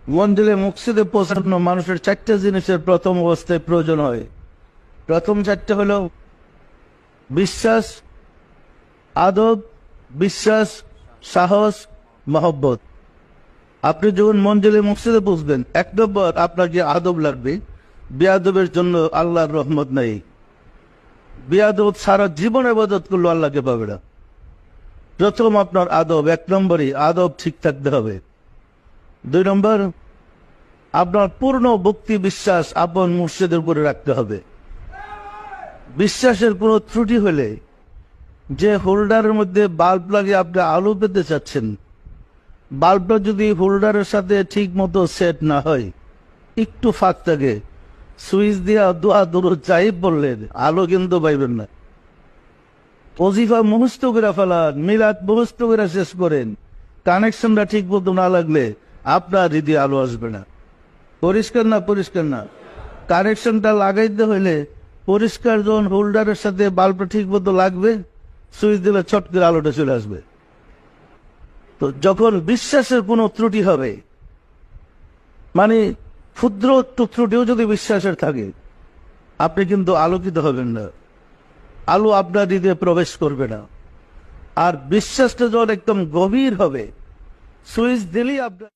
মঞ্জিলে মুকসিদে পৌঁছানো মানুষের চারটা জিনিসের প্রথম অবস্থায় প্রয়োজন হয়। প্রথম চারটা হলো বিশ্বাস, আদব, বিশ্বাস, সাহস, মহব্বত। আপনি যখন মঞ্জিলে মুকসিদে পৌঁছবেন, এক নম্বর আপনার যে আদব লাগবে, বেয়াদবের জন্য আল্লাহর রহমত নাই। বেয়াদব সারা জীবন ইবাদত করলো আল্লাহকে পাবে না। প্রথম আপনার আদব, এক নম্বরই আদব ঠিক থাকতে হবে। দুই নম্বর, আপনার পূর্ণ ভক্তি বিশ্বাস আপন মুর্শিদের উপরে রাখতে হবে। বিশ্বাসের কোনো ত্রুটি হলে, যে হোল্ডারের মধ্যে বাল্ব লাগিয়ে আপনি আলো পেতে চাচ্ছেন, বাল্বটা যদি হোল্ডারের সাথে ঠিক মতো সেট না হয়, একটু ফাঁক থাকে, সুইচ দিয়া দোয়া দূর চাই বললেন, আলো কিন্তু পাইবেন না। ওজিফা মুখস্থ করে ফেলান, মিলাদ মুখস্থ করে শেষ করেন, কানেকশনটা ঠিক মতো না লাগলে আপনার হৃদয়ে আলো আসবে না। পরিষ্কার না? পরিষ্কার না? কানেকশনটা লাগাইতে হইলে পরিষ্কার যখন হোল্ডারের সাথে বাল্বটা ঠিক মতো লাগবে, সুইচ দিলে ছট করে আলোটা চলে আসবে। তো যখন বিশ্বাসের কোনো ত্রুটি হবে, মানে ক্ষুদ্র ত্রুটিও যদি বিশ্বাসের থাকে, আপনি কিন্তু আলোকিত হবেন না, আলো আপনার হৃদয়ে প্রবেশ করবে না। আর বিশ্বাসটা যখন একদম গভীর হবে, সুইচ দিলেই আপনার